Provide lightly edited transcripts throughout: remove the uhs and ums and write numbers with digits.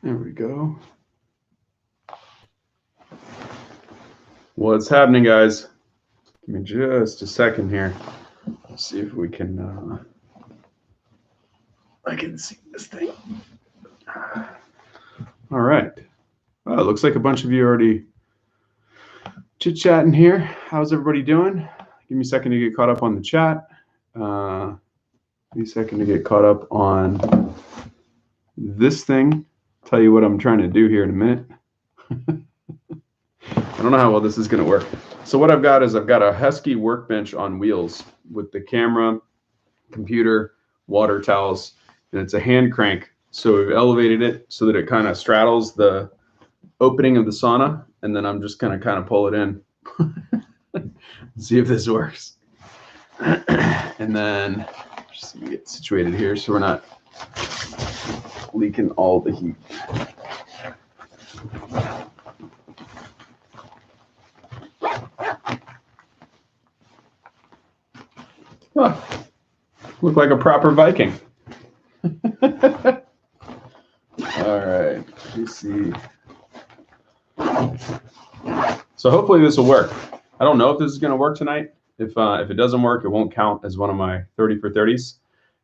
There we go. What's happening, guys? Give me just a second here. Let's see if we can. I can see this thing. All right. Well, it looks like a bunch of you already chit-chatting here. How's everybody doing? Give me a second to get caught up on the chat. Give me a second to get caught up on this thing. Tell you what I'm trying to do here in a minute. I don't know how well this is going to work. So what I've got is I've got a Husky workbench on wheels with the camera, computer, water towels, and it's a hand crank. So we've elevated it so that it kind of straddles the opening of the sauna, and then I'm just going to kind of pull it in. See if this works. And then just get situated here so we're not leaking all the heat. Oh, look like a proper Viking. All right, let me see. So hopefully this will work. I don't know if this is going to work tonight. If it doesn't work, it won't count as one of my 30 for 30s.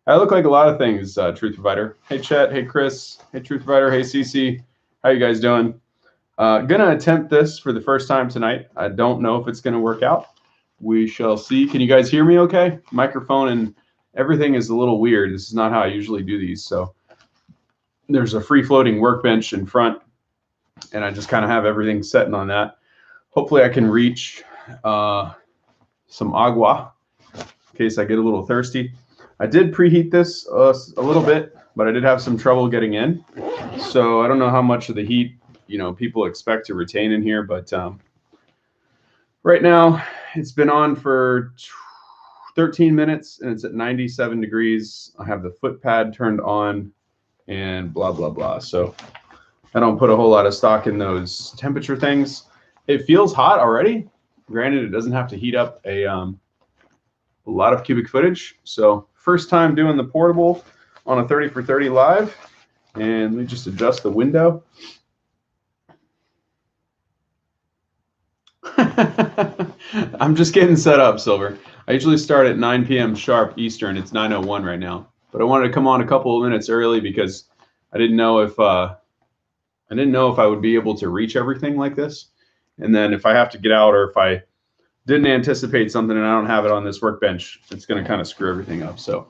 I look like a lot of things, Truth Provider. Hey, Chet. Hey, Chris. Hey, Truth Provider. Hey, Cece. How you guys doing? Gonna attempt this for the first time tonight. I don't know if it's going to work out. We shall see. Can you guys hear me okay? Microphone and everything is a little weird. This is not how I usually do these. So there's a free-floating workbench in front, and I just kind of have everything setting on that. Hopefully I can reach some agua in case I get a little thirsty. I did preheat this a little bit, but I did have some trouble getting in. So I don't know how much of the heat, people expect to retain in here, but right now it's been on for 13 minutes and it's at 97 degrees. I have the foot pad turned on and blah, blah, blah. So I don't put a whole lot of stock in those temperature things. It feels hot already. Granted, it doesn't have to heat up a lot of cubic footage. So first time doing the portable on a 30 for 30 live. And let me just adjust the window. I'm just getting set up, Silver. I usually start at 9 p.m. sharp Eastern. It's 9:01 right now. But I wanted to come on a couple of minutes early because I didn't know if I would be able to reach everything like this. And then if I have to get out or if I didn't anticipate something and I don't have it on this workbench, it's going to kind of screw everything up. So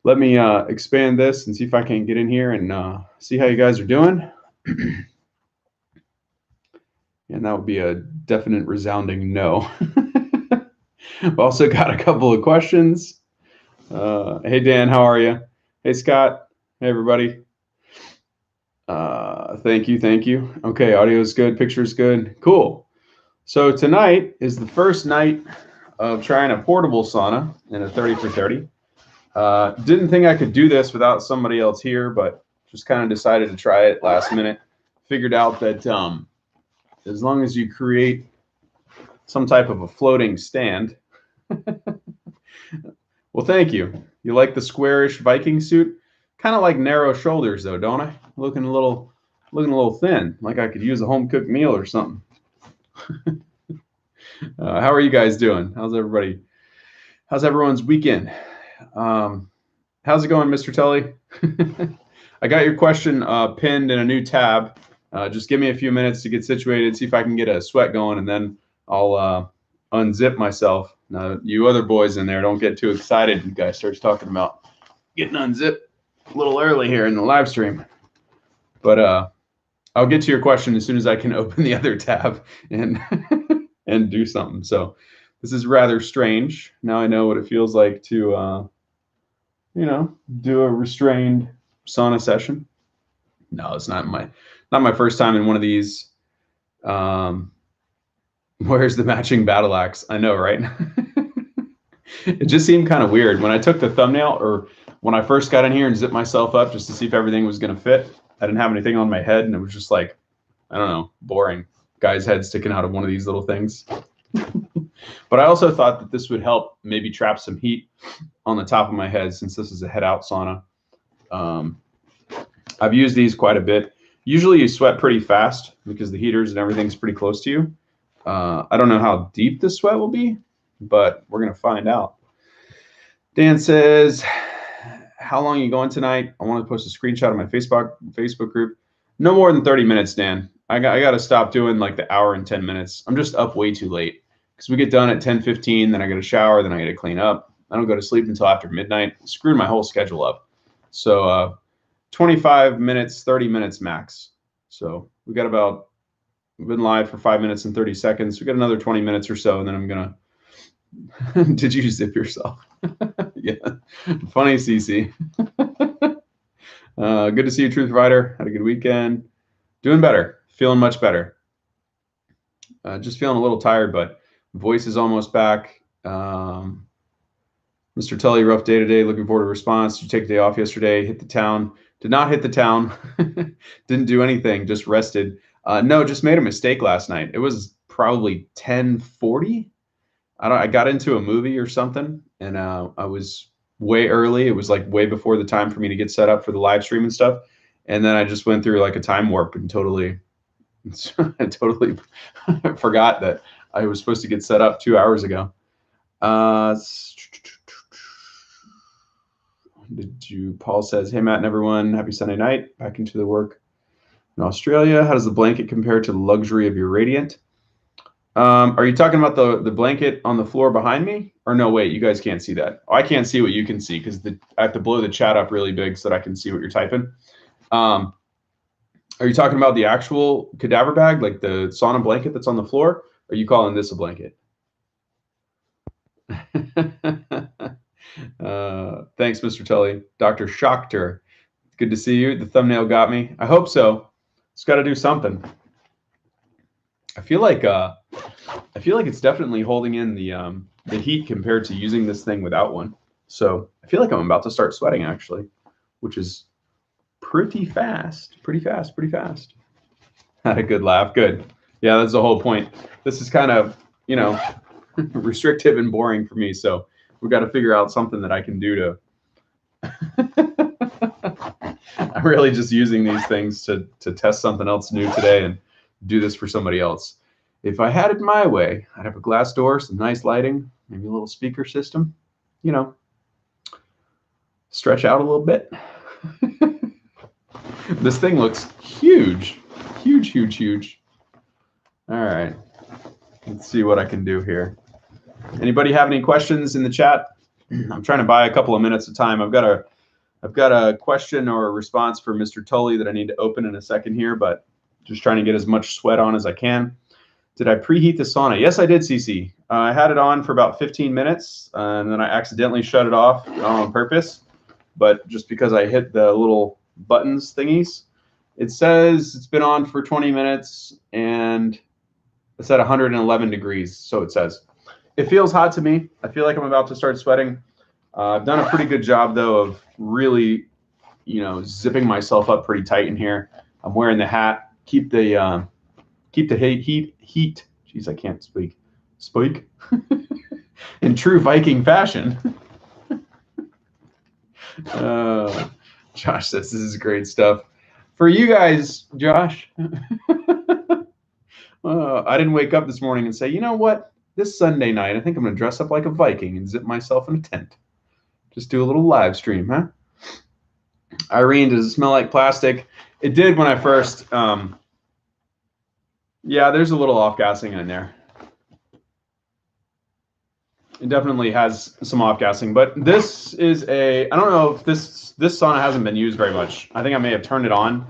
let me expand this and see if I can get in here and see how you guys are doing. And that would be a definite resounding no. I've also got a couple of questions. Hey, Dan, how are you? Hey, Scott. Hey, everybody. Thank you. Okay, audio is good, picture is good. Cool. So tonight is the first night of trying a portable sauna in a 30 for 30. Didn't think I could do this without somebody else here, but just kind of decided to try it last minute. Figured out that as long as you create some type of a floating stand. Well, thank you. You like the squarish Viking suit? Kind of like narrow shoulders, though, don't I? Looking a little thin, like I could use a home cooked meal or something. How are you guys doing? How's everybody? How's everyone's weekend? How's it going, Mr. Tully? I got your question pinned in a new tab. Just give me a few minutes to get situated, see if I can get a sweat going, and then I'll unzip myself. Now, you other boys in there, don't get too excited. You guys start talking about getting unzipped a little early here in the live stream. But I'll get to your question as soon as I can open the other tab and and do something. So this is rather strange. Now I know what it feels like to do a restrained sauna session. No, it's not my first time in one of these. Where's the matching battle axe? I know, right? It just seemed kind of weird when I took the thumbnail, or when I first got in here and zipped myself up just to see if everything was going to fit. I didn't have anything on my head, and it was just like, I don't know, boring. Guy's head sticking out of one of these little things. But I also thought that this would help maybe trap some heat on the top of my head, since this is a head out sauna. I've used these quite a bit. Usually you sweat pretty fast because the heaters and everything's pretty close to you. I don't know how deep the sweat will be, but we're going to find out. Dan says, how long are you going tonight? I want to post a screenshot of my Facebook group. No more than 30 minutes, Dan. I got to stop doing like the hour and 10 minutes. I'm just up way too late because we get done at 10:15, then I got to shower, then I got to clean up. I don't go to sleep until after midnight. Screwed my whole schedule up. So 25 minutes, 30 minutes max. So we've been live for 5 minutes and 30 seconds. We got another 20 minutes or so, and then I'm going to, did you zip yourself? Yeah. Funny, Cece. Good to see you, Truth Provider. Had a good weekend. Doing better. Feeling much better. Just feeling a little tired, but voice is almost back. Mr. Tully, rough day today. Looking forward to response. You take a day off yesterday. Hit the town. Did not hit the town. Didn't do anything. Just rested. No, just made a mistake last night. It was probably 10:40. I got into a movie or something, and I was way early. It was like way before the time for me to get set up for the live stream and stuff. And then I just went through like a time warp and totally forgot that I was supposed to get set up 2 hours ago. Paul says, hey, Matt and everyone, happy Sunday night. Back into the work in Australia. How does the blanket compare to the luxury of your Radiant? Are you talking about the blanket on the floor behind me? Or no, wait, you guys can't see that. Oh, I can't see what you can see because I have to blow the chat up really big so that I can see what you're typing. Are you talking about the actual cadaver bag, like the sauna blanket that's on the floor? Or are you calling this a blanket? Thanks, Mr. Tully. Dr. Schachter, good to see you. The thumbnail got me. I hope so. It's got to do something. I feel like it's definitely holding in the heat compared to using this thing without one. So I feel like I'm about to start sweating actually, which is pretty fast. Had a good laugh. Good. Yeah, that's the whole point. This is kind of, restrictive and boring for me. So we've got to figure out something that I can do to. I'm really just using these things to test something else new today and do this for somebody else. If I had it my way, I'd have a glass door, some nice lighting, maybe a little speaker system, stretch out a little bit. This thing looks huge. All right. Let's see what I can do here. Anybody have any questions in the chat? I'm trying to buy a couple of minutes of time. I've got a question or a response for Mr. Tully that I need to open in a second here, but just trying to get as much sweat on as I can. Did I preheat the sauna? Yes, I did, CC. I had it on for about 15 minutes, and then I accidentally shut it off on purpose. But just because I hit the little buttons thingies, it says it's been on for 20 minutes, and it's at 111 degrees, so it says. It feels hot to me. I feel like I'm about to start sweating. I've done a pretty good job, though, of really, zipping myself up pretty tight in here. I'm wearing the hat. Keep the heat. Jeez, I can't speak. In true Viking fashion. Josh says this is great stuff. For you guys, Josh, I didn't wake up this morning and say, you know what? This Sunday night, I think I'm going to dress up like a Viking and zip myself in a tent. Just do a little live stream, huh? Irene, does it smell like plastic? It did when I first... yeah, there's a little off-gassing in there. It definitely has some off-gassing, but this is I don't know if this sauna hasn't been used very much. I think I may have turned it on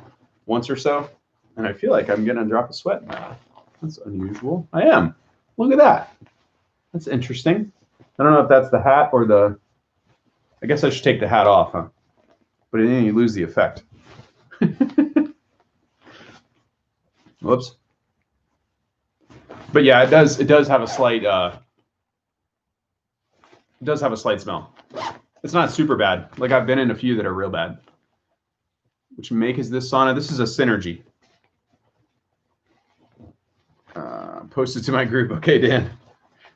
once or so, and I feel like I'm getting a drop of sweat now. That's unusual. I am. Look at that. That's interesting. I don't know if that's the hat or I guess I should take the hat off, huh? But then you lose the effect. Whoops. But yeah, it does have a slight smell. It's not super bad. Like I've been in a few that are real bad. Which make is this sauna? This is a Synergy. Posted to my group. Okay, Dan.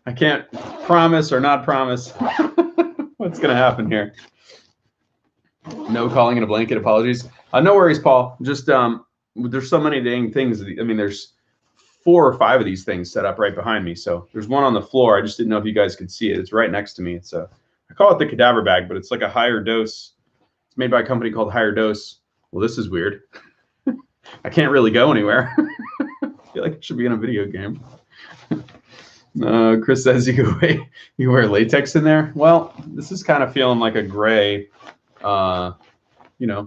I can't promise or not promise what's gonna happen here. No calling it a blanket. Apologies. No worries, Paul. Just there's so many dang things. I mean, there's 4 or 5 of these things set up right behind me. So there's one on the floor. I just didn't know if you guys could see it. It's right next to me. I call it the cadaver bag, but it's like a higher dose. It's made by a company called Higher Dose. Well, this is weird. I can't really go anywhere. I feel like I should be in a video game. Chris says you wear latex in there. Well, this is kind of feeling like a gray,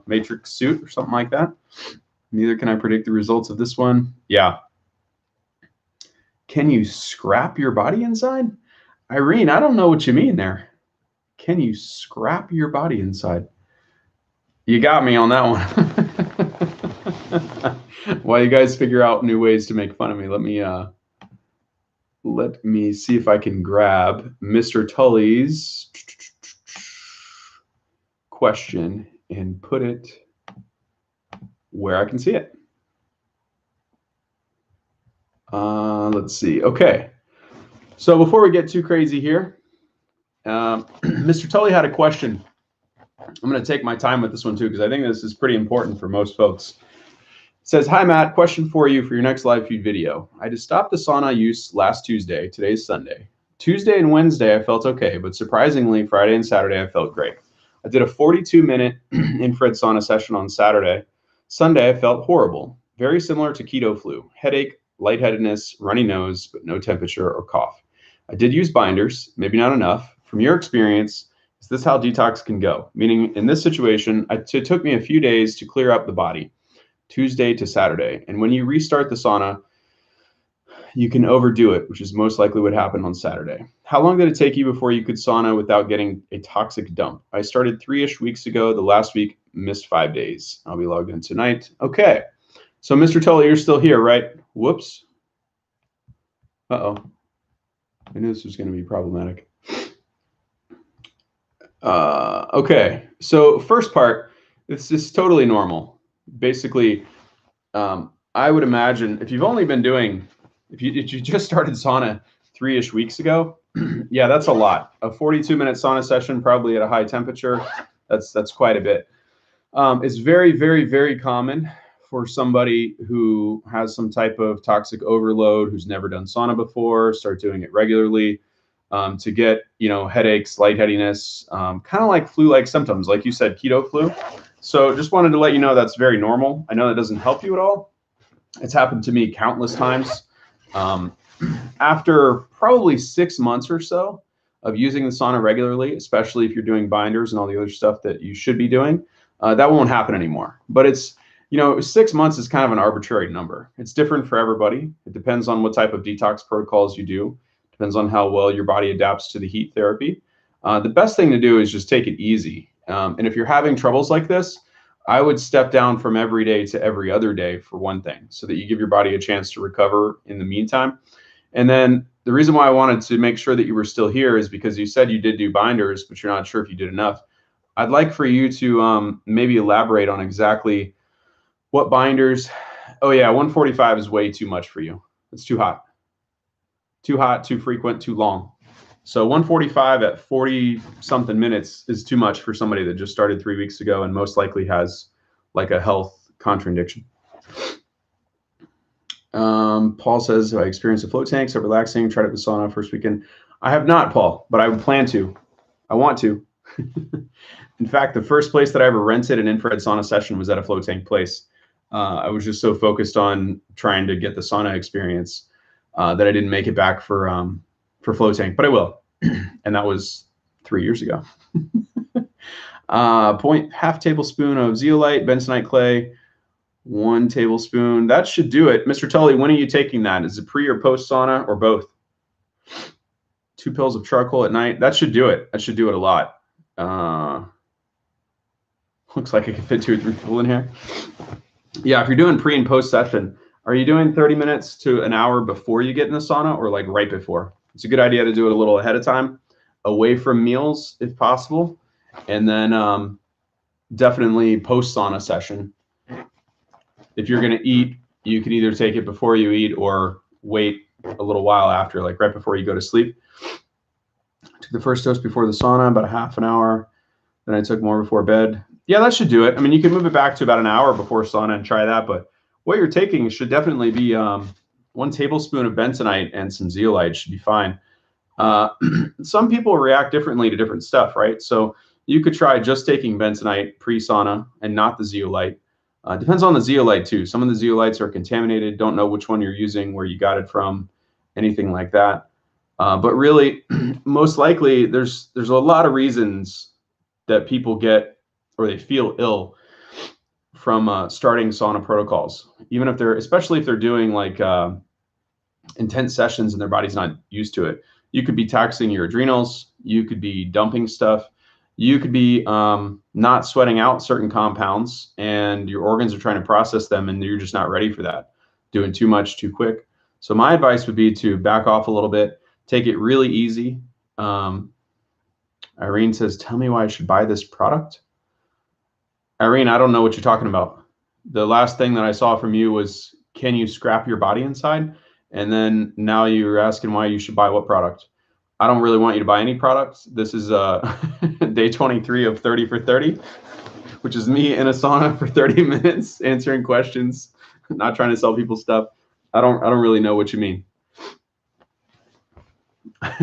matrix suit or something like that. Neither can I predict the results of this one. Yeah. Can you scrap your body inside? Irene, I don't know what you mean there. Can you scrap your body inside? You got me on that one. While you guys figure out new ways to make fun of me, let me see if I can grab Mr. Tully's question and put it where I can see it. Let's see. Okay. So before we get too crazy here, Mr. Tully had a question. I'm going to take my time with this one too, because I think this is pretty important for most folks. It says, hi, Matt, question for you for your next live feed video. I just stopped the sauna use last Tuesday. Today's Sunday. Tuesday and Wednesday, I felt okay, but surprisingly, Friday and Saturday, I felt great. I did a 42-minute infrared sauna session on Saturday. Sunday, I felt horrible. Very similar to keto flu. Headache, lightheadedness, runny nose, but no temperature or cough. I did use binders, maybe not enough. From your experience, is this how detox can go? Meaning, in this situation, it took me a few days to clear up the body. Tuesday to Saturday. And when you restart the sauna, you can overdo it, which is most likely what happened on Saturday. How long did it take you before you could sauna without getting a toxic dump? I started 3-ish weeks ago. The last week missed 5 days. I'll be logged in tonight. Okay. So Mr. Tully, you're still here, right? Whoops. Uh-oh. I knew this was going to be problematic. Okay. So first part, this is totally normal. Basically, I would imagine if you've only been doing, if you just started sauna 3-ish weeks ago, yeah, that's a lot. A 42-minute sauna session, probably at a high temperature, that's quite a bit. It's very, very, very common for somebody who has some type of toxic overload, who's never done sauna before, start doing it regularly, to get, headaches, lightheadedness, kind of like flu-like symptoms, like you said, keto flu. So just wanted to let you know that's very normal. I know that doesn't help you at all. It's happened to me countless times. After probably 6 months or so of using the sauna regularly, especially if you're doing binders and all the other stuff that you should be doing, that won't happen anymore. But it's, 6 months is kind of an arbitrary number. It's different for everybody. It depends on what type of detox protocols you do. Depends on how well your body adapts to the heat therapy. The best thing to do is just take it easy. And if you're having troubles like this, I would step down from every day to every other day for one thing, so that you give your body a chance to recover in the meantime. And then the reason why I wanted to make sure that you were still here is because you said you did do binders, but you're not sure if you did enough. I'd like for you to maybe elaborate on exactly what binders. Oh yeah, 145 is way too much for you. It's too hot. Too hot, too frequent, too long. So 145 at 40 something minutes is too much for somebody that just started 3 weeks ago and most likely has like a health contraindication. Paul says, I experienced a float tank, so relaxing, tried it with sauna first weekend. I have not, Paul, but I would plan to. I want to. In fact, the first place that I ever rented an infrared sauna session was at a float tank place. I was just so focused on trying to get the sauna experience that I didn't make it back for float tank, but I will. And that was 3 years ago. Half tablespoon of zeolite, bentonite clay, 1 tablespoon. That should do it. Mr. Tully, when are you taking that? Is it pre or post sauna or both? 2 pills of charcoal at night. That should do it. That should do it a lot. Looks like I can fit 2 or 3 people in here. Yeah, if you're doing pre and post session, are you doing 30 minutes to an hour before you get in the sauna or like right before? It's a good idea to do it a little ahead of time, away from meals if possible, and then definitely post sauna session. If you're going to eat, you can either take it before you eat or wait a little while after, like right before you go to sleep. Took the first dose before the sauna, about a half an hour. Then I took more before bed. Yeah, that should do it. I mean, you can move it back to about an hour before sauna and try that, but what you're taking should definitely be 1 tablespoon of bentonite and some zeolite should be fine. Some people react differently to different stuff, right? So you could try just taking bentonite pre-sauna and not the zeolite. Depends on the zeolite too. Some of the zeolites are contaminated. Don't know which one you're using, where you got it from, anything like that. But really, most likely, there's a lot of reasons that people get or they feel ill from starting sauna protocols. Even if especially if they're doing like intense sessions and their body's not used to it. You could be taxing your adrenals. You could be dumping stuff. You could be not sweating out certain compounds, and your organs are trying to process them, and you're just not ready for that. Doing too much too quick. So my advice would be to back off a little bit, take it really easy. Irene says, "Tell me why I should buy this product." Irene, I don't know what you're talking about. The last thing that I saw from you was, can you scrap your body inside? And then now you're asking why you should buy what product. I don't really want you to buy any products. This is day 23 of 30 for 30, which is me in a sauna for 30 minutes answering questions, not trying to sell people stuff. I don't really know what you mean. But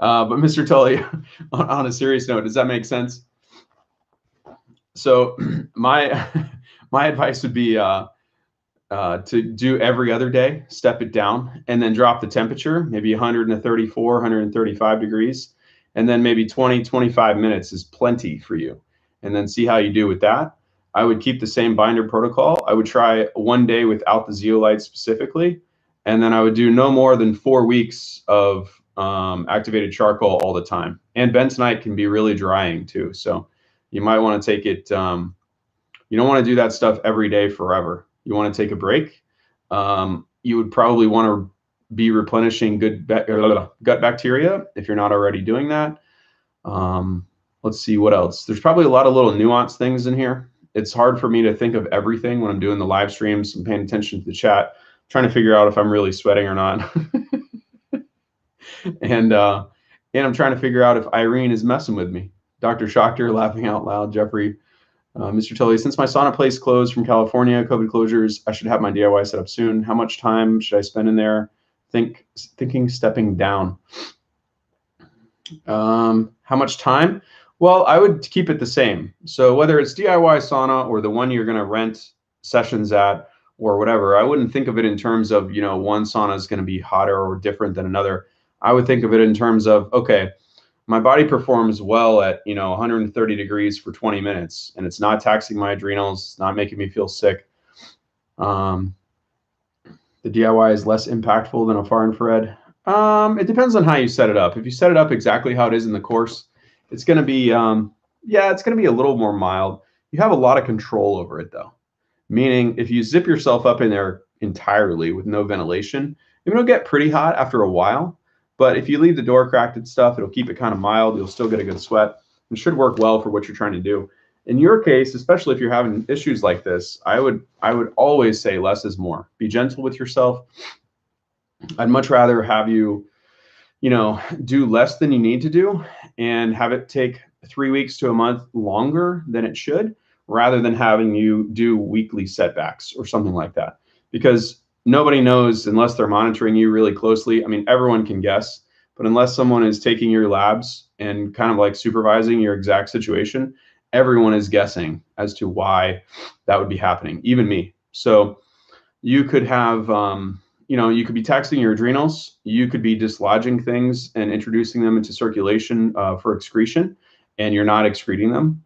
Mr. Tully, on a serious note, does that make sense? So my advice would be to do every other day, step it down, and then drop the temperature, maybe 134, 135 degrees, and then maybe 20, 25 minutes is plenty for you, and then see how you do with that. I would keep the same binder protocol. I would try 1 day without the zeolite specifically, and then I would do no more than 4 weeks of activated charcoal all the time. And bentonite can be really drying too, so you might want to take it. You don't want to do that stuff every day forever. You want to take a break. You would probably want to be replenishing good gut bacteria if you're not already doing that. Let's see what else. There's probably a lot of little nuanced things in here. It's hard for me to think of everything when I'm doing the live streams. I'm paying attention to the chat, trying to figure out if I'm really sweating or not. and I'm trying to figure out if Irene is messing with me. Dr. Schachter laughing out loud. Jeffrey. Mr. Tully, since my sauna place closed from California, COVID closures, I should have my DIY set up soon. How much time should I spend in there? Thinking stepping down. How much time? Well, I would keep it the same. So whether it's DIY sauna or the one you're going to rent sessions at or whatever, I wouldn't think of it in terms of, one sauna is going to be hotter or different than another. I would think of it in terms of, okay, my body performs well at 130 degrees for 20 minutes, and it's not taxing my adrenals, it's not making me feel sick. The DIY is less impactful than a far infrared. It depends on how you set it up. If you set it up exactly how it is in the course, it's going to be it's going to be a little more mild. You have a lot of control over it though. Meaning if you zip yourself up in there entirely with no ventilation, it'll get pretty hot after a while. But if you leave the door cracked and stuff, it'll keep it kind of mild. You'll still get a good sweat. It should work well for what you're trying to do. In your case, especially if you're having issues like this, I would always say less is more. Be gentle with yourself. I'd much rather have you, do less than you need to do and have it take 3 weeks to a month longer than it should, rather than having you do weekly setbacks or something like that. Because nobody knows unless they're monitoring you really closely. I mean, everyone can guess, but unless someone is taking your labs and kind of like supervising your exact situation, everyone is guessing as to why that would be happening, even me. So you could have, you could be taxing your adrenals. You could be dislodging things and introducing them into circulation for excretion, and you're not excreting them.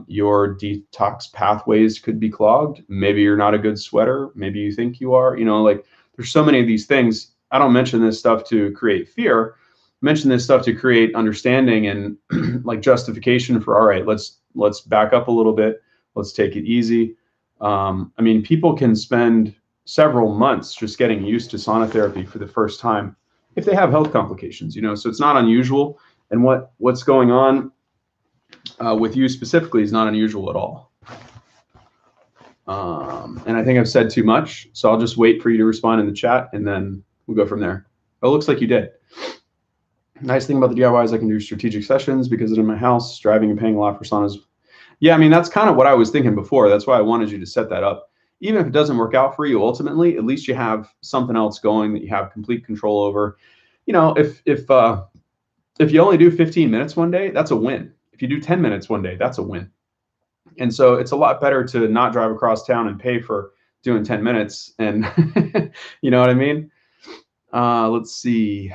Your detox pathways could be clogged. Maybe you're not a good sweater. Maybe you think you are. There's so many of these things. I don't mention this stuff to create fear. I mention this stuff to create understanding and like justification for, all right, let's back up a little bit. Let's take it easy. People can spend several months just getting used to sauna therapy for the first time if they have health complications, so it's not unusual. And what's going on with you specifically is not unusual at all. And I think I've said too much, so I'll just wait for you to respond in the chat, and then we'll go from there. Oh, it looks like you did. Nice thing about the DIY is I can do strategic sessions because it's in my house. Driving and paying a lot for saunas Yeah, I mean, that's kind of what I was thinking before. That's why I wanted you to set that up. Even if it doesn't work out for you ultimately, at least you have something else going that you have complete control over. You know, if you only do 15 minutes one day, that's a win. If you do 10 minutes one day, that's a win. And so it's a lot better to not drive across town and pay for doing 10 minutes. And you know what I mean? Let's see.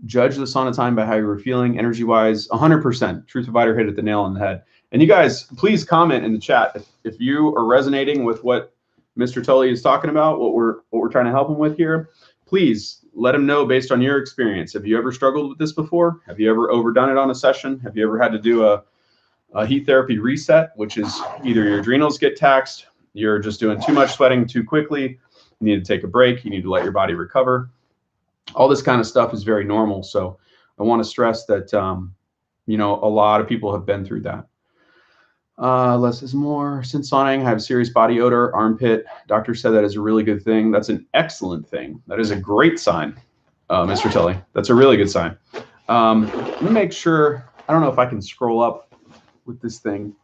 Judge the sauna time by how you were feeling energy wise. 100%. Truth Provider hit it the nail on the head. And you guys, please comment in the chat if you are resonating with what Mr. Tully is talking about, what we're trying to help him with here. Please let him know based on your experience. Have you ever struggled with this before? Have you ever overdone it on a session? Have you ever had to do a heat therapy reset, which is either your adrenals get taxed, you're just doing too much sweating too quickly, you need to take a break, you need to let your body recover. All this kind of stuff is very normal. So I want to stress that, you know, a lot of people have been through that. Less is more. Since sauning, I have serious body odor, armpit. Doctor said that is a really good thing. That's an excellent thing. That is a great sign, Mr. Tully. That's a really good sign. Let me make sure. I don't know if I can scroll up with this thing.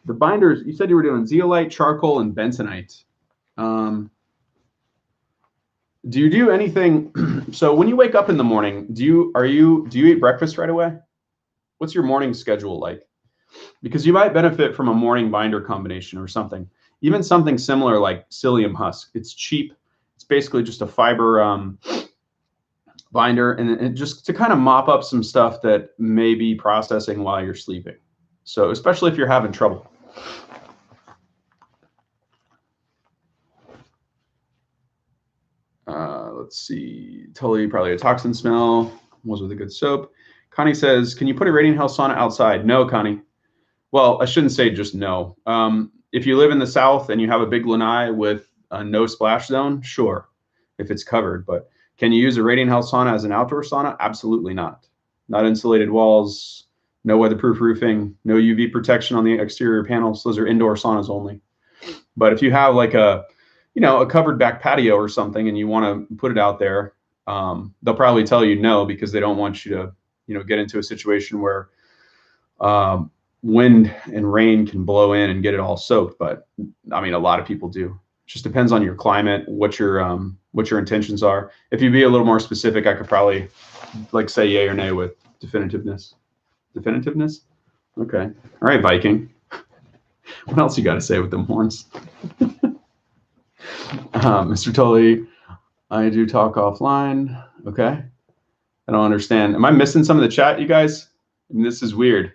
The binders, you said you were doing zeolite, charcoal, and bentonite. Do you do anything? So when you wake up in the morning, do you eat breakfast right away? What's your morning schedule like? Because you might benefit from a morning binder combination or something. Even something similar like psyllium husk. It's cheap. It's basically just a fiber binder, and just to kind of mop up some stuff that may be processing while you're sleeping. So especially if you're having trouble. Let's see. Totally probably a toxin smell. Was with a good soap. Connie says, can you put a radiant health sauna outside? No, Connie. Well, I shouldn't say just no. If you live in the South and you have a big lanai with a no splash zone, sure, if it's covered. But can you use a radiant health sauna as an outdoor sauna? Absolutely not. Not insulated walls, no weatherproof roofing, no UV protection on the exterior panels. Those are indoor saunas only. But if you have like a covered back patio or something and you want to put it out there, they'll probably tell you no, because they don't want you to, get into a situation where wind and rain can blow in and get it all soaked. But I mean, a lot of people do. It just depends on your climate, what your intentions are. If you be a little more specific, I could probably say yay or nay with definitiveness. Definitiveness? Okay. All right, Viking. What else you got to say with them horns? Mr. Tully, I do talk offline. Okay. I don't understand. Am I missing some of the chat, you guys? I mean, this is weird.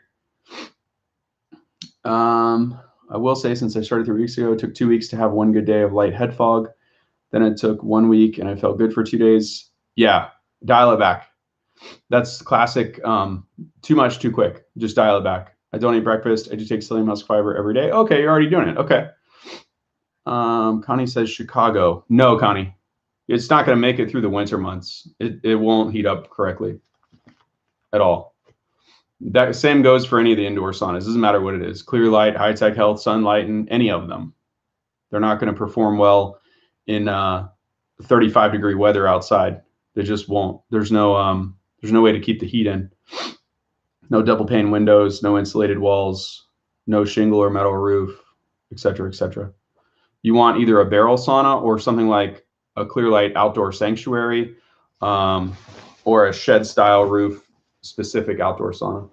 I will say, since I started 3 weeks ago, it took 2 weeks to have one good day of light head fog. Then it took 1 week and I felt good for 2 days. Yeah, dial it back. That's classic. Too much, too quick. Just dial it back. I don't eat breakfast. I do take psyllium husk fiber every day. Okay, you're already doing it. Okay. Connie says Chicago. No, Connie. It's not going to make it through the winter months. It won't heat up correctly at all. That same goes for any of the indoor saunas. It doesn't matter what it is. Clear Light, High Tech Health, Sunlight, and any of them. They're not going to perform well in 35-degree weather outside. They just won't. There's no way to keep the heat in. No double pane windows, no insulated walls, no shingle or metal roof, et cetera, et cetera. You want either a barrel sauna or something like a Clear Light Outdoor Sanctuary, or a shed style roof specific outdoor sauna.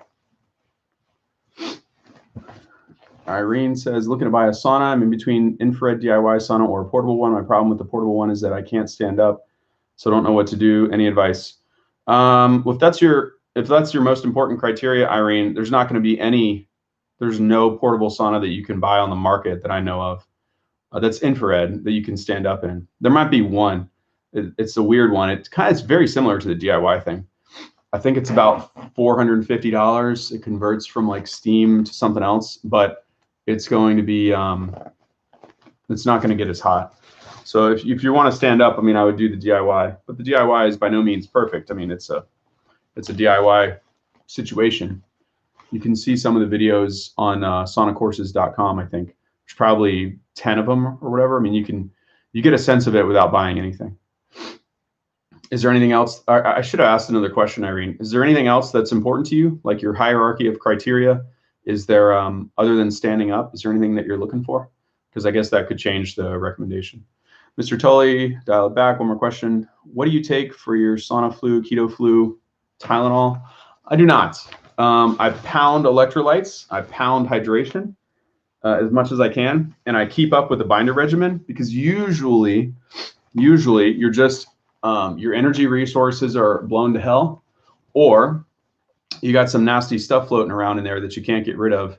Irene says, looking to buy a sauna. I'm in between infrared DIY sauna or a portable one. My problem with the portable one is that I can't stand up, so I don't know what to do. Any advice? Well, if that's your most important criteria, Irene, there's not going to be there's no portable sauna that you can buy on the market that I know of that's infrared that you can stand up in. There might be one. It's a weird one. It's very similar to the DIY thing. I think it's about $450. It converts from like steam to something else, but it's going to be, it's not going to get as hot. So if you want to stand up, I mean, I would do the DIY, but the DIY is by no means perfect. I mean, it's a DIY situation. You can see some of the videos on saunacourses.com, I think. There's probably 10 of them or whatever. I mean, you get a sense of it without buying anything. Is there anything else? I should have asked another question, Irene. Is there anything else that's important to you, like your hierarchy of criteria? Is there, other than standing up, is there anything that you're looking for? Because I guess that could change the recommendation. Mr. Tully, dial it back. One more question. What do you take for your sauna flu, keto flu, Tylenol? I do not. I pound electrolytes. I pound hydration as much as I can, and I keep up with the binder regimen, because usually you're just your energy resources are blown to hell, or you got some nasty stuff floating around in there that you can't get rid of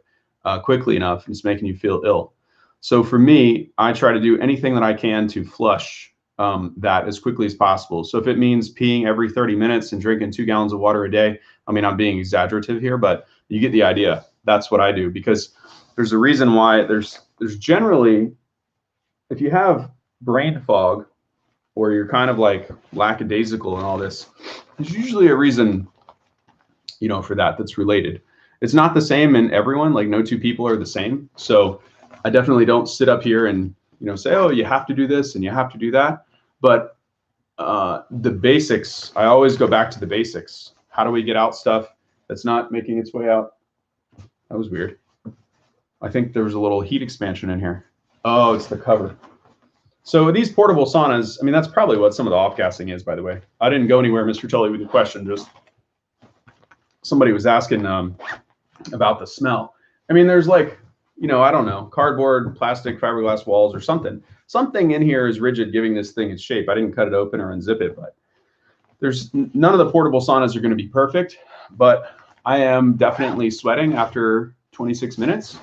quickly enough, and it's making you feel ill. So for me, I try to do anything that I can to flush that as quickly as possible. So if it means peeing every 30 minutes and drinking 2 gallons of water a day, I mean, I'm being exaggerative here, but you get the idea. That's what I do, because there's a reason why there's generally, if you have brain fog or you're kind of like lackadaisical and all this, there's usually a reason, you know, for that's related. It's not the same in everyone. Like, no two people are the same. So I definitely don't sit up here and, you know, say, oh, you have to do this and you have to do that. But the basics, I always go back to the basics. How do we get out stuff that's not making its way out? That was weird. I think there was a little heat expansion in here. Oh, it's the cover. So these portable saunas, I mean, that's probably what some of the off-gassing is, by the way. I didn't go anywhere, Mr. Tully, with the question. Just somebody was asking about the smell. I mean, there's like, you know, I don't know, cardboard, plastic, fiberglass walls or something. Something in here is rigid, giving this thing its shape. I didn't cut it open or unzip it, but there's none of the portable saunas are going to be perfect. But I am definitely sweating after 26 minutes.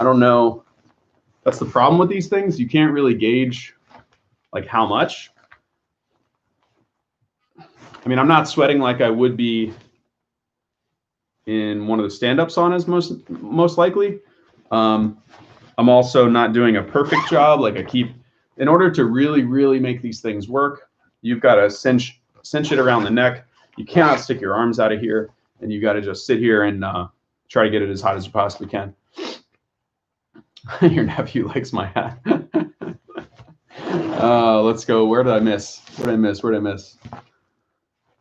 I don't know. That's the problem with these things. You can't really gauge like how much. I mean, I'm not sweating like I would be in one of the stand-up saunas most likely. I'm also not doing a perfect job. Like, in order to really make these things work, you've got to cinch it around the neck. You cannot stick your arms out of here, and you got to just sit here and try to get it as hot as you possibly can. Your nephew likes my hat. Let's go. Where did I miss?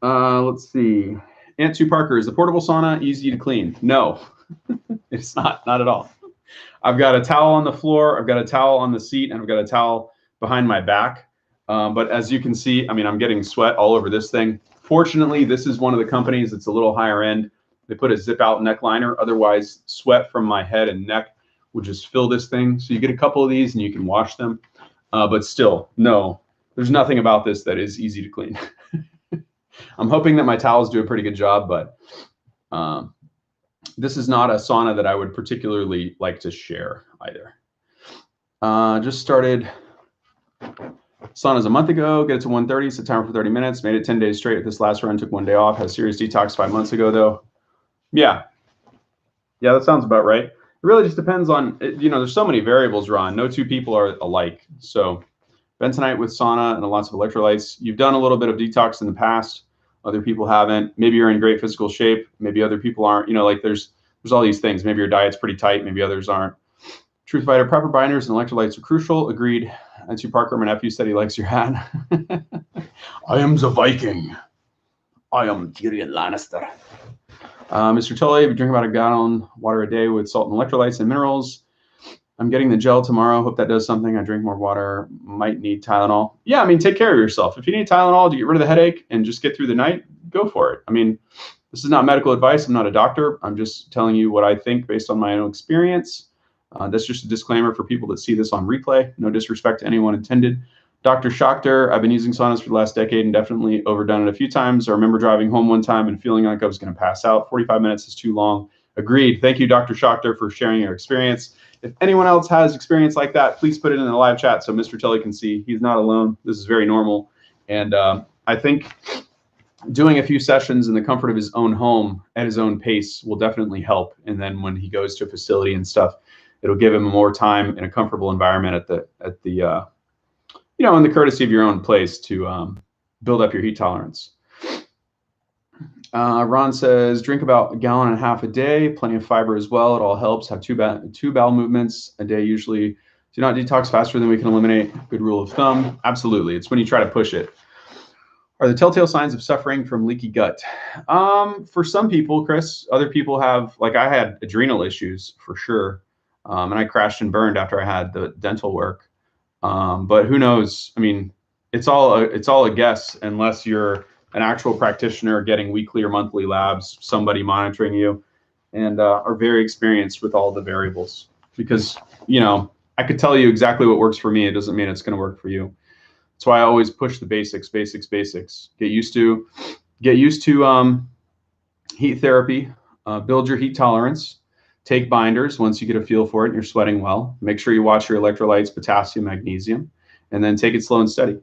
Let's see. Aunt 2 Parker, is the portable sauna easy to clean? No, it's not at all. I've got a towel on the floor, I've got a towel on the seat, and I've got a towel behind my back. But as you can see, I mean, I'm getting sweat all over this thing. Fortunately, this is one of the companies that's a little higher end. They put a zip out neck liner. Otherwise, sweat from my head and neck would just fill this thing. So you get a couple of these and you can wash them. But still, no, there's nothing about this that is easy to clean. I'm hoping that my towels do a pretty good job, but this is not a sauna that I would particularly like to share either. Just started saunas a month ago, get it to 130, set timer for 30 minutes, made it 10 days straight. This last run took 1 day off, had a serious detox 5 months ago though. Yeah, that sounds about right. It really just depends on, you know, there's so many variables, Ron. No two people are alike. So bentonite with sauna and lots of electrolytes. You've done a little bit of detox in the past. Other people haven't. Maybe you're in great physical shape. Maybe other people aren't. You know, like there's all these things. Maybe your diet's pretty tight. Maybe others aren't. Truth Fighter, proper binders and electrolytes are crucial. Agreed. And to Parker, my nephew said he likes your hat. I am the Viking. I am Tyrion Lannister. Mr. Tully, we drink about 1 gallon water a day with salt and electrolytes and minerals. I'm getting the gel tomorrow. Hope that does something. I drink more water. Might need Tylenol. Yeah, I mean, take care of yourself. If you need Tylenol to get rid of the headache and just get through the night, go for it. I mean, this is not medical advice. I'm not a doctor. I'm just telling you what I think based on my own experience. That's just a disclaimer for people that see this on replay. No disrespect to anyone intended. Dr. Schachter, I've been using saunas for the last decade and definitely overdone it a few times. I remember driving home one time and feeling like I was going to pass out. 45 minutes is too long. Agreed. Thank you, Dr. Schachter, for sharing your experience. If anyone else has experience like that, please put it in the live chat so Mr. Tully can see he's not alone. This is very normal. And I think doing a few sessions in the comfort of his own home at his own pace will definitely help. And then when he goes to a facility and stuff, it'll give him more time in a comfortable environment at the you know, in the courtesy of your own place to build up your heat tolerance. Ron says, drink about 1.5 gallons a day, plenty of fiber as well. It all helps. Have two bowel movements a day usually. Do not detox faster than we can eliminate. Good rule of thumb. Absolutely. It's when you try to push it. Are the telltale signs of suffering from leaky gut? For some people, Chris, other people have, like I had adrenal issues for sure. And I crashed and burned after I had the dental work. But who knows? I mean, it's all a guess unless you're an actual practitioner getting weekly or monthly labs, somebody monitoring you, and are very experienced with all the variables. Because, you know, I could tell you exactly what works for me. It doesn't mean it's going to work for you. That's why I always push the basics. Get used to heat therapy. Build your heat tolerance. Take binders once you get a feel for it and you're sweating well. Make sure you watch your electrolytes, potassium, magnesium, and then take it slow and steady.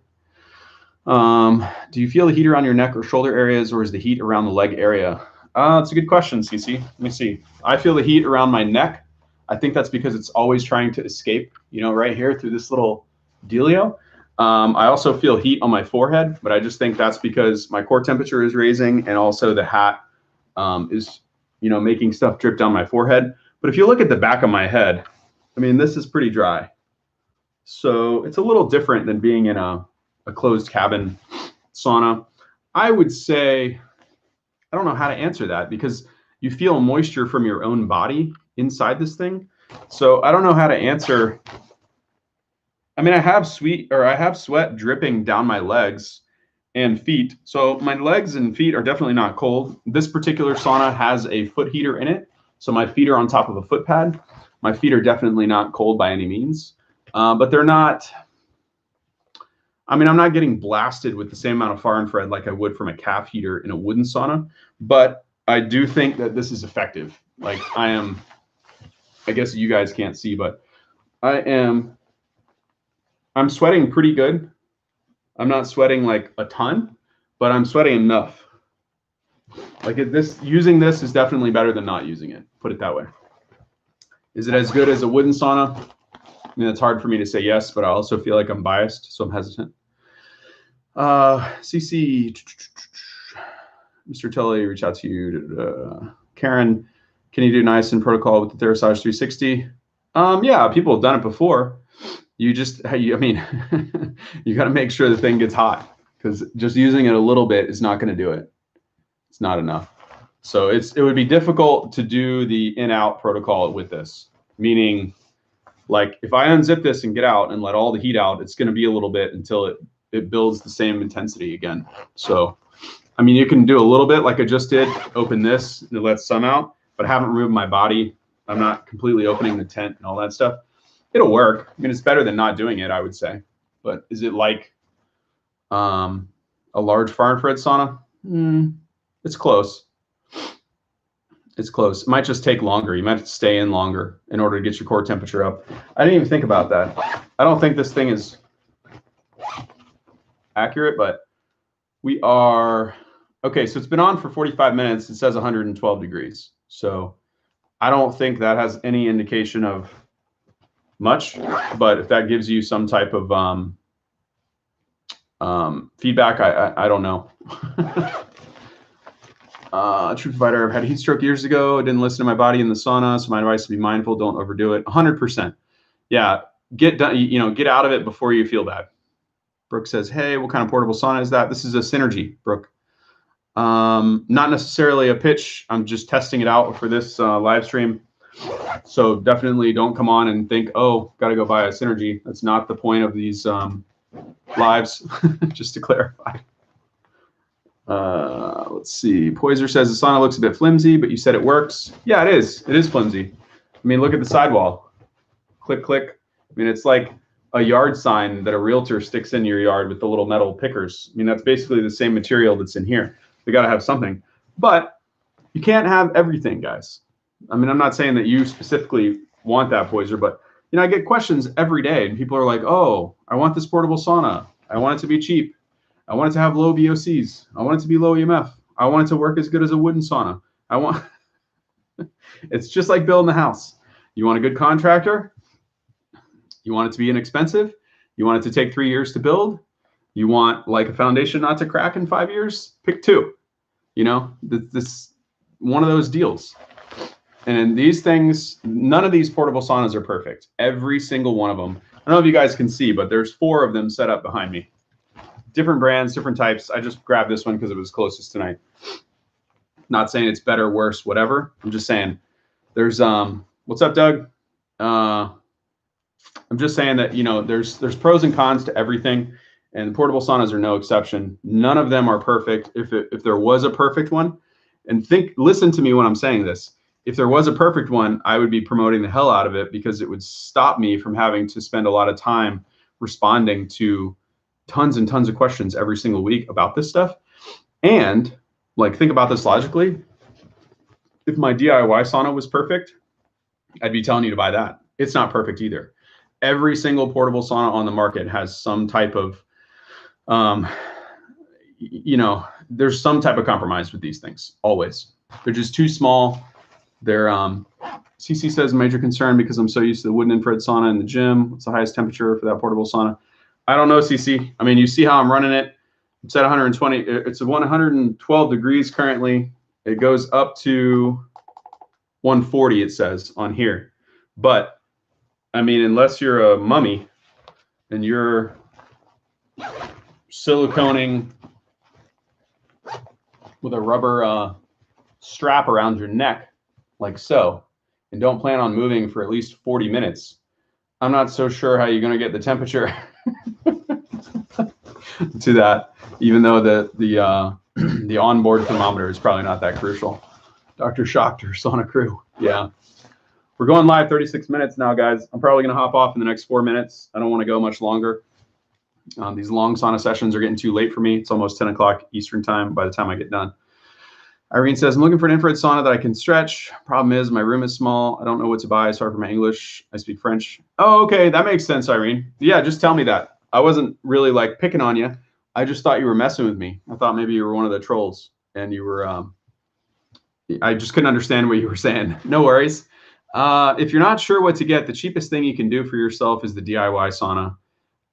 Do you feel the heat around your neck or shoulder areas, or is the heat around the leg area? That's a good question, CC. Let me see. I feel the heat around my neck. I think that's because it's always trying to escape, you know, right here through this little dealio. I also feel heat on my forehead, but I just think that's because my core temperature is raising, and also the hat is, you know, making stuff drip down my forehead. But if you look at the back of my head, I mean, this is pretty dry. So it's a little different than being in a closed cabin sauna. I would say, I don't know how to answer that, because you feel moisture from your own body inside this thing. So I don't know how to answer. I mean, I have sweat dripping down my legs and feet. So my legs and feet are definitely not cold. This particular sauna has a foot heater in it. So my feet are on top of a foot pad. My feet are definitely not cold by any means, but they're not, I mean, I'm not getting blasted with the same amount of far infrared like I would from a calf heater in a wooden sauna, but I do think that this is effective. Like I guess you guys can't see, but I'm sweating pretty good. I'm not sweating like a ton, but I'm sweating enough. Like using this is definitely better than not using it. Put it that way. Is it as good as a wooden sauna? I mean, it's hard for me to say yes, but I also feel like I'm biased, so I'm hesitant. CC, Mr. Tully, reach out to you. Karen, can you do niacin protocol with the Therasage 360? Yeah, people have done it before. You mean, you got to make sure the thing gets hot, because just using it a little bit is not going to do it. It's not enough. So it would be difficult to do the in-out protocol with this, meaning like if I unzip this and get out and let all the heat out, it's going to be a little bit until it builds the same intensity again. So, I mean, you can do a little bit like I just did, open this and let some out, but I haven't removed my body. I'm not completely opening the tent and all that stuff. It'll work. I mean, it's better than not doing it, I would say. But is it like a large far infrared sauna? It's close. It's close. It might just take longer. You might have to stay in longer in order to get your core temperature up. I didn't even think about that. I don't think this thing is accurate, but we are, okay, so it's been on for 45 minutes. It says 112 degrees. So I don't think that has any indication of much, but if that gives you some type of feedback, I don't know. Truth Provider, I've had a heat stroke years ago. I didn't listen to my body in the sauna, so my advice is be mindful. Don't overdo it. 100%. Yeah, get out of it before you feel bad. Brooke says, hey, what kind of portable sauna is that? This is a Synergy, Brooke. Not necessarily a pitch. I'm just testing it out for this live stream. So definitely don't come on and think, oh, got to go buy a Synergy. That's not the point of these lives, just to clarify. Let's see. Poiser says the sauna looks a bit flimsy, but you said it works. Yeah, it is. It is flimsy. I mean, look at the sidewall. Click, click. I mean, it's like a yard sign that a realtor sticks in your yard with the little metal pickers. I mean, that's basically the same material that's in here. We got to have something. But you can't have everything, guys. I mean, I'm not saying that you specifically want that, Poiser, but, you know, I get questions every day, and people are like, oh, I want this portable sauna. I want it to be cheap. I want it to have low VOCs. I want it to be low EMF. I want it to work as good as a wooden sauna. It's just like building a house. You want a good contractor. You want it to be inexpensive. You want it to take 3 years to build. You want like a foundation not to crack in 5 years. Pick two. You know, this one of those deals. And in these things, none of these portable saunas are perfect. Every single one of them. I don't know if you guys can see, but there's 4 of them set up behind me. different brands, different types. I just grabbed this one because it was closest tonight. Not saying it's better, worse, whatever. I'm just saying there's what's up, Doug? I'm just saying that, you know, there's pros and cons to everything, and portable saunas are no exception. None of them are perfect. If there was a perfect one, and listen to me when I'm saying this. If there was a perfect one, I would be promoting the hell out of it, because it would stop me from having to spend a lot of time responding to tons and tons of questions every single week about this stuff. And like, think about this logically. If my DIY sauna was perfect, I'd be telling you to buy that. It's not perfect either. Every single portable sauna on the market has some type of, you know, there's some type of compromise with these things. Always. They're just too small. They're, CC says major concern because I'm so used to the wooden infrared sauna in the gym. What's the highest temperature for that portable sauna? I don't know, CC. I mean, you see how I'm running it. It's at 120. It's 112 degrees currently. It goes up to 140, it says on here. But I mean, unless you're a mummy and you're siliconing with a rubber strap around your neck, like so, and don't plan on moving for at least 40 minutes, I'm not so sure how you're going to get the temperature to that, even though the onboard thermometer is probably not that crucial. Dr. Schachter, Sauna Crew. Yeah. We're going live 36 minutes now, guys. I'm probably going to hop off in the next 4 minutes. I don't want to go much longer. These long sauna sessions are getting too late for me. It's almost 10 o'clock Eastern time by the time I get done. Irene says, I'm looking for an infrared sauna that I can stretch. Problem is, my room is small. I don't know what to buy. Sorry for my English. I speak French. Oh, okay. That makes sense, Irene. Yeah, just tell me that. I wasn't really like picking on you. I just thought you were messing with me. I thought maybe you were one of the trolls and you were, I just couldn't understand what you were saying. No worries. If you're not sure what to get, the cheapest thing you can do for yourself is the DIY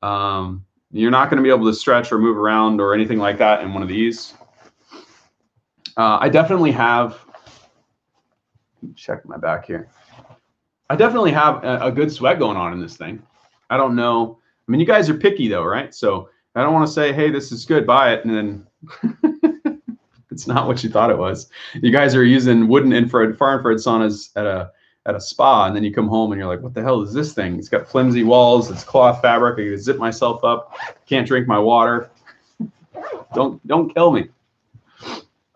sauna. You're not going to be able to stretch or move around or anything like that in one of these. I definitely have, check my back here. I definitely have a good sweat going on in this thing. I don't know. I mean, you guys are picky though, right? So I don't want to say, hey, this is good, buy it, and then it's not what you thought it was. You guys are using wooden far infrared saunas at a spa, and then you come home and you're like, what the hell is this thing? It's got flimsy walls. It's cloth fabric. I can zip myself up. Can't drink my water. Don't kill me.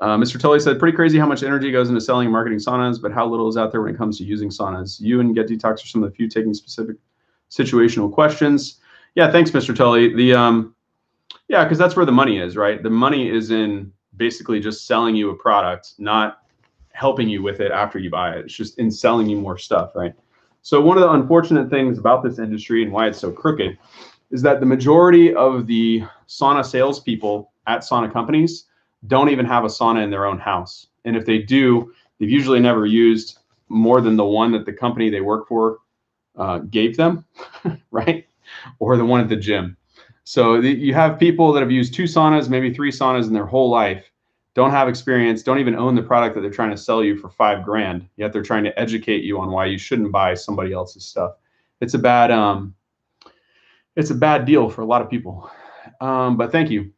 Mr. Tully said, pretty crazy how much energy goes into selling and marketing saunas, but how little is out there when it comes to using saunas. You and Get Detox are some of the few taking specific situational questions. Yeah, thanks, Mr. Tully. Yeah, because that's where the money is, right? The money is in basically just selling you a product, not helping you with it after you buy it. It's just in selling you more stuff, right? So one of the unfortunate things about this industry and why it's so crooked is that the majority of the sauna salespeople at sauna companies don't even have a sauna in their own house. And if they do, they've usually never used more than the one that the company they work for gave them, right? Or the one at the gym. So you have people that have used 2 saunas, maybe 3 saunas in their whole life, don't have experience, don't even own the product that they're trying to sell you for $5 grand, yet they're trying to educate you on why you shouldn't buy somebody else's stuff. It's a bad deal for a lot of people. But thank you.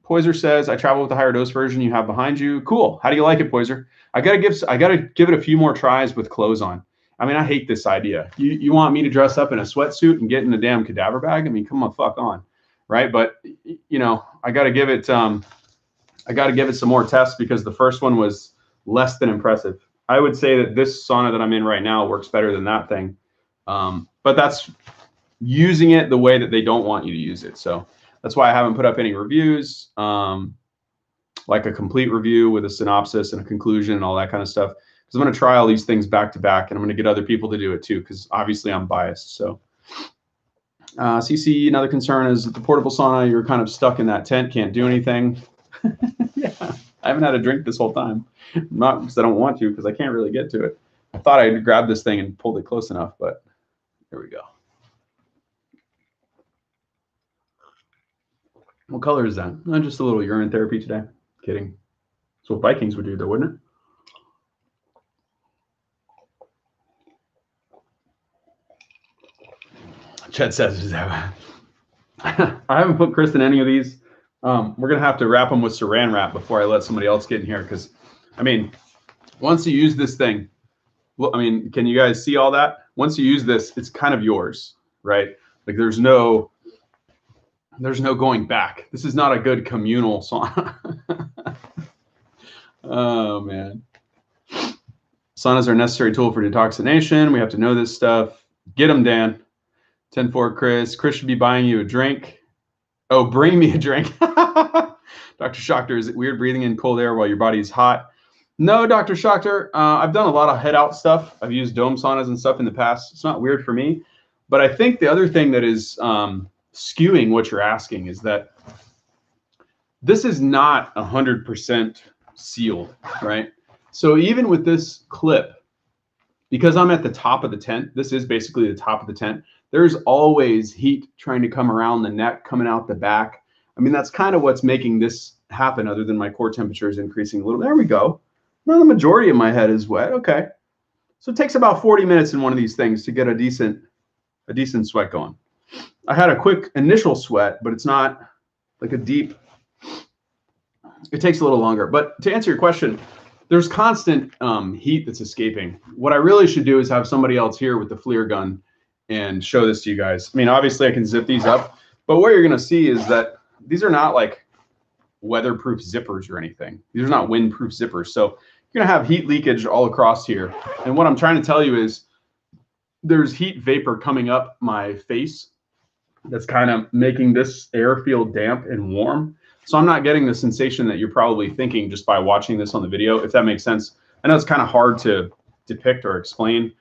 Poiser says, I travel with the higher dose version you have behind you. Cool. How do you like it, Poiser? I gotta give it a few more tries with clothes on. I mean, I hate this idea. You want me to dress up in a sweatsuit and get in a damn cadaver bag? I mean, come on, fuck on, right? But you know, I gotta give it some more tests because the first one was less than impressive. I would say that this sauna that I'm in right now works better than that thing. But that's using it the way that they don't want you to use it. So that's why I haven't put up any reviews, like a complete review with a synopsis and a conclusion and all that kind of stuff. Because I'm going to try all these things back to back, and I'm going to get other people to do it too, because obviously I'm biased. So CC, another concern is the portable sauna, you're kind of stuck in that tent, can't do anything. Yeah, I haven't had a drink this whole time. Not because I don't want to, because I can't really get to it. I thought I'd grabbed this thing and pulled it close enough, but here we go. What color is that? Just a little urine therapy today. Kidding. That's what Vikings would do, though, wouldn't it? Chet says, I haven't put Chris in any of these. We're going to have to wrap them with saran wrap before I let somebody else get in here. Because, I mean, once you use this thing, well, I mean, can you guys see all that? Once you use this, it's kind of yours, right? Like there's no going back. This is not a good communal sauna. Oh, man. Saunas are a necessary tool for detoxination. We have to know this stuff. Get them, Dan. 10-4, Chris. Chris should be buying you a drink. Oh, bring me a drink. Dr. Schachter, is it weird breathing in cold air while your body is hot? No, Dr. Schachter. I've done a lot of head out stuff. I've used dome saunas and stuff in the past. It's not weird for me. But I think the other thing that is skewing what you're asking is that this is not 100% sealed, right? So even with this clip, because I'm at the top of the tent, this is basically the top of the tent, there's always heat trying to come around the neck, coming out the back. I mean, that's kind of what's making this happen, other than my core temperature is increasing a little. There we go. Now the majority of my head is wet. Okay. So it takes about 40 minutes in one of these things to get a decent sweat going. I had a quick initial sweat, but it's not like a deep, it takes a little longer. But to answer your question, there's constant heat that's escaping. What I really should do is have somebody else here with the FLIR gun and show this to you guys. I mean, obviously I can zip these up, but what you're going to see is that these are not like weatherproof zippers or anything. These are not windproof zippers. So you're going to have heat leakage all across here. And what I'm trying to tell you is there's heat vapor coming up my face that's kind of making this air feel damp and warm. So I'm not getting the sensation that you're probably thinking just by watching this on the video, if that makes sense. I know it's kind of hard to depict or explain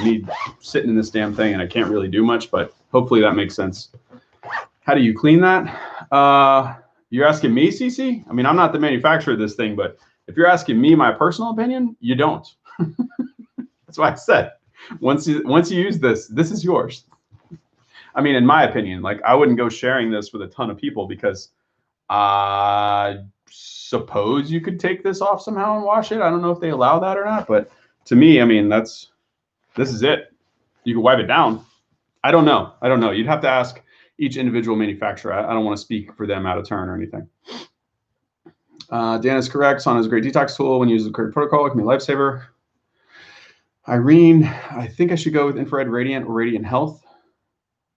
me sitting in this damn thing and I can't really do much, but hopefully that makes sense. How do you clean that? You're asking me, CC? I mean, I'm not the manufacturer of this thing, but if you're asking me my personal opinion, you don't. That's why I said, once you use this, this is yours. I mean, in my opinion, like I wouldn't go sharing this with a ton of people because I suppose you could take this off somehow and wash it. I don't know if they allow that or not, but to me, I mean, this is it. You can wipe it down. I don't know. You'd have to ask each individual manufacturer. I don't want to speak for them out of turn or anything. Dan is correct. Sauna is a great detox tool when used with the correct protocol. It can be a lifesaver. Irene, I think I should go with infrared radiant or radiant health.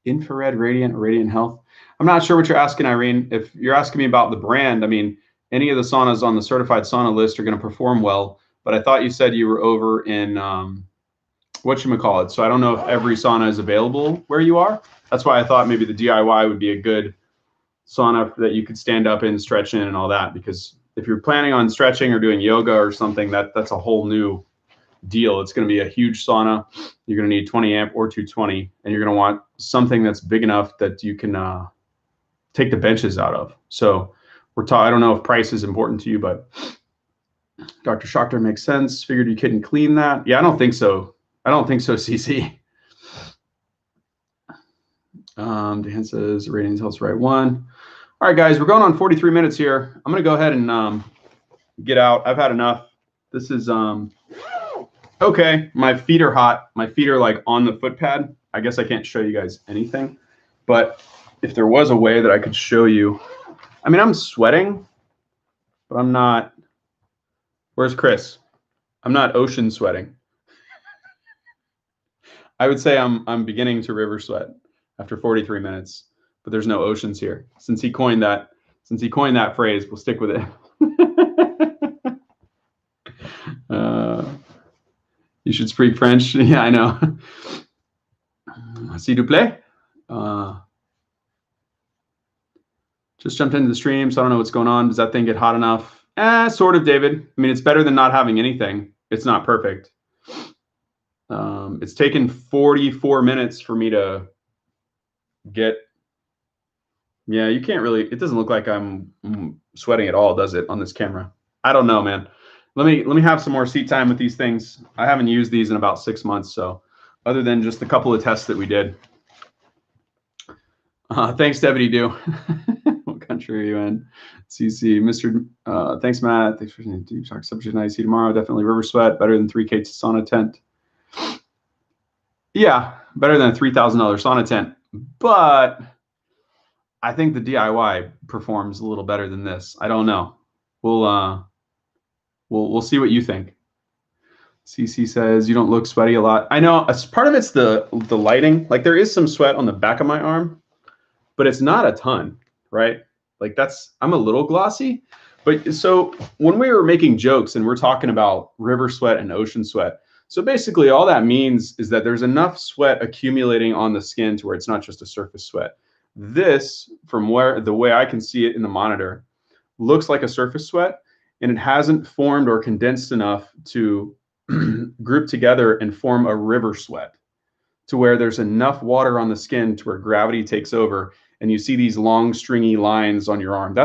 Infrared radiant or radiant health. I'm not sure what you're asking, Irene. If you're asking me about the brand, I mean, any of the saunas on the certified sauna list are going to perform well, but I thought you said you were over in whatchamacallit. So I don't know if every sauna is available where you are. That's why I thought maybe the DIY would be a good sauna that you could stand up in, stretch in and all that. Because if you're planning on stretching or doing yoga or something, that's a whole new deal. It's going to be a huge sauna. You're going to need 20 amp or 220, and you're going to want something that's big enough that you can take the benches out of. So I don't know if price is important to you, but Dr. Schachter makes sense. Figured you couldn't clean that. Yeah, I don't think so. CC. Dan says ratings helps right one. All right, guys, we're going on 43 minutes here. I'm going to go ahead and get out. I've had enough. This is okay. My feet are hot. My feet are like on the foot pad. I guess I can't show you guys anything, but if there was a way that I could show you, I mean, I'm sweating, but I'm not. Where's Chris? I'm not ocean sweating. I would say I'm beginning to river sweat after 43 minutes, but there's no oceans here. Since he coined that phrase, we'll stick with it. You should speak French. Yeah, I know. S'il vous plaît. Just jumped into the stream, so I don't know what's going on. Does that thing get hot enough? Sort of, David. I mean, it's better than not having anything. It's not perfect. It's taken 44 minutes for me to get. Yeah, you can't really. It doesn't look like I'm sweating at all, does it, on this camera? I don't know, man. Let me have some more seat time with these things. I haven't used these in about 6 months, so other than just a couple of tests that we did. Thanks, Deputy Do. What country are you in? CC, Mr. Thanks, Matt. Thanks for Detox. Subject nice. See you tomorrow. Definitely river sweat. Better than 3K sauna tent. Yeah, better than a $3,000 sauna tent. But I think the DIY performs a little better than this. I don't know. We'll see what you think. CC says you don't look sweaty a lot. I know as part of it's the lighting. Like there is some sweat on the back of my arm, but it's not a ton, right? Like I'm a little glossy. But so when we were making jokes and we're talking about river sweat and ocean sweat, so basically all that means is that there's enough sweat accumulating on the skin to where it's not just a surface sweat. This, from where the way I can see it in the monitor, looks like a surface sweat, and it hasn't formed or condensed enough to group together and form a river sweat to where there's enough water on the skin to where gravity takes over and you see these long stringy lines on your arm.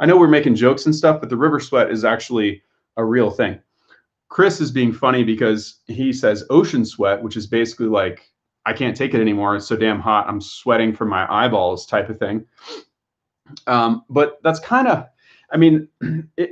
I know we're making jokes and stuff, but the river sweat is actually a real thing. Chris is being funny because he says ocean sweat, which is basically like, I can't take it anymore. It's so damn hot. I'm sweating from my eyeballs type of thing. But that's kind of, I mean,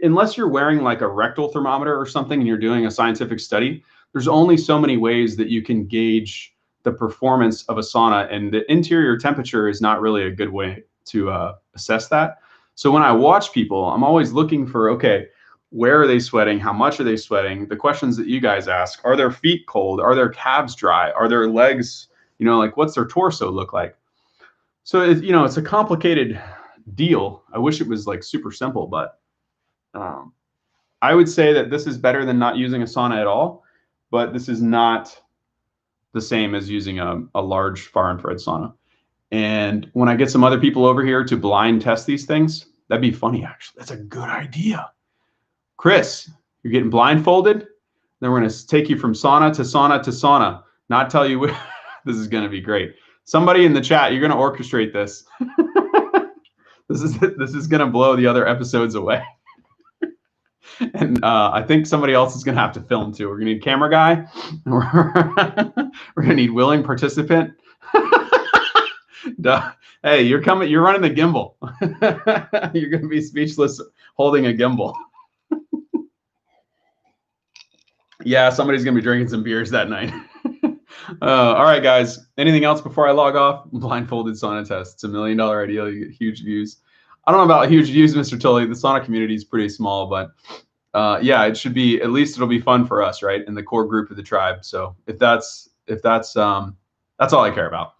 unless you're wearing like a rectal thermometer or something and you're doing a scientific study, there's only so many ways that you can gauge the performance of a sauna, and the interior temperature is not really a good way to assess that. So when I watch people, I'm always looking for, okay, where are they sweating? How much are they sweating? The questions that you guys ask: are their feet cold? Are their calves dry? Are their legs, like what's their torso look like? So it's a complicated deal. I wish it was like super simple, but I would say that this is better than not using a sauna at all, but this is not the same as using a large far infrared sauna. And when I get some other people over here to blind test these things, that'd be funny, actually. That's a good idea. Chris, you're getting blindfolded. Then we're going to take you from sauna to sauna to sauna, not tell you this is going to be great. Somebody in the chat, you're going to orchestrate this. This is going to blow the other episodes away. And I think somebody else is going to have to film too. We're going to need a camera guy. We're going to need willing participant. Hey, you're running the gimbal. You're going to be speechless holding a gimbal. Yeah, somebody's going to be drinking some beers that night. All right, guys. Anything else before I log off? Blindfolded sauna test. It's $1 million idea. You get huge views. I don't know about huge views, Mr. Tully. The sauna community is pretty small, but yeah, it should be, at least it'll be fun for us, right? In the core group of the tribe. So if that's all I care about.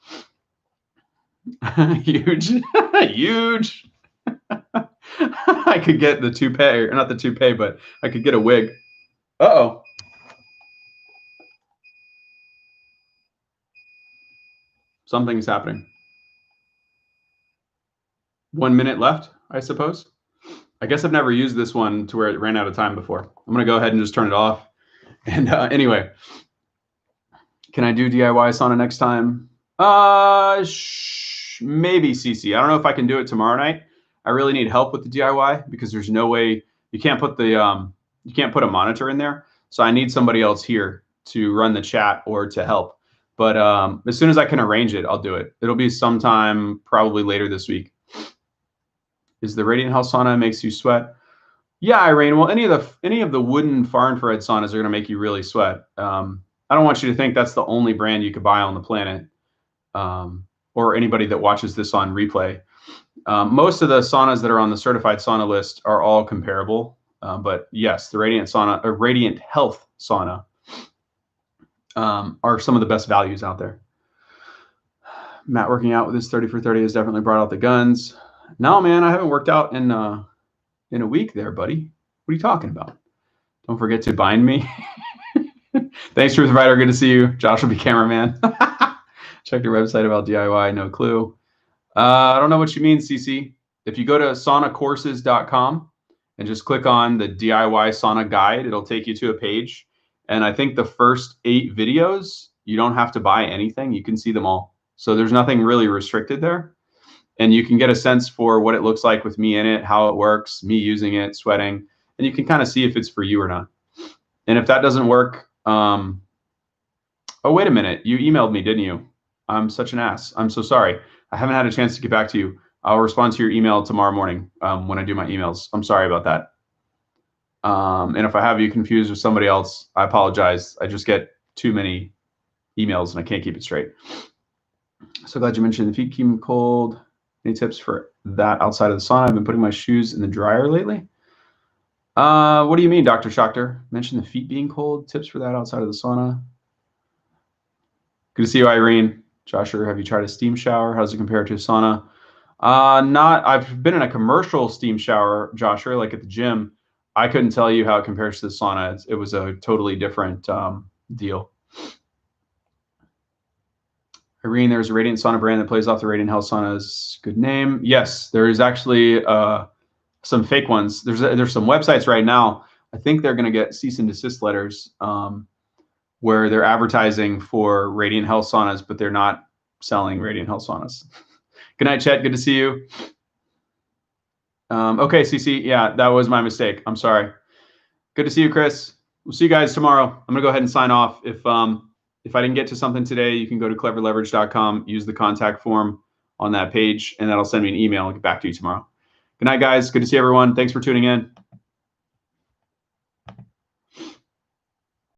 Huge, huge. I could get the toupee, or not the toupee, but I could get a wig. Uh-oh. Something's happening. 1 minute left, I suppose. I guess I've never used this one to where it ran out of time before. I'm going to go ahead and just turn it off. And anyway, can I do DIY sauna next time? Maybe, CC. I don't know if I can do it tomorrow night. I really need help with the DIY because there's no way you can't put a monitor in there. So I need somebody else here to run the chat or to help. But as soon as I can arrange it, I'll do it. It'll be sometime probably later this week. Is the Radiant Health sauna makes you sweat? Yeah, Irene. Well, any of the wooden far infrared saunas are going to make you really sweat. I don't want you to think that's the only brand you could buy on the planet, or anybody that watches this on replay. Most of the saunas that are on the certified sauna list are all comparable. But yes, the Radiant Health sauna are some of the best values out there. Matt working out with his 30 for 30 has definitely brought out the guns. No, man, I haven't worked out in a week there, buddy. What are you talking about? Don't forget to bind me. Thanks, Truth Provider. Good to see you. Josh will be cameraman. Check your website about DIY. No clue. I don't know what you mean, CC. If you go to saunacourses.com and just click on the DIY sauna guide, it'll take you to a page. And I think the first 8 videos, you don't have to buy anything. You can see them all. So there's nothing really restricted there. And you can get a sense for what it looks like with me in it, how it works, me using it, sweating. And you can kind of see if it's for you or not. And if that doesn't work, oh, wait a minute. You emailed me, didn't you? I'm such an ass. I'm so sorry. I haven't had a chance to get back to you. I'll respond to your email tomorrow morning when I do my emails. I'm sorry about that. And if I have you confused with somebody else, I apologize. I just get too many emails and I can't keep it straight. So glad you mentioned the feet keep them cold. Any tips for that outside of the sauna? I've been putting my shoes in the dryer lately. What do you mean, Dr. Schachter? Mention the feet being cold. Tips for that outside of the sauna. Good to see you, Irene. Joshua, have you tried a steam shower? How does it compare to a sauna? I've been in a commercial steam shower, Joshua, like at the gym. I couldn't tell you how it compares to the sauna. It was a totally different deal. Irene, there's a Radiant Sauna brand that plays off the Radiant Health Sauna's good name. Yes, there is actually some fake ones. There's some websites right now. I think they're going to get cease and desist letters where they're advertising for Radiant Health Saunas, but they're not selling Radiant Health Saunas. Good night, Chet. Good to see you. Okay, CC. Yeah, that was my mistake. I'm sorry. Good to see you, Chris. We'll see you guys tomorrow. I'm going to go ahead and sign off. If I didn't get to something today, you can go to cleverleverage.com, use the contact form on that page, and that'll send me an email. I'll get back to you tomorrow. Good night, guys. Good to see everyone. Thanks for tuning in.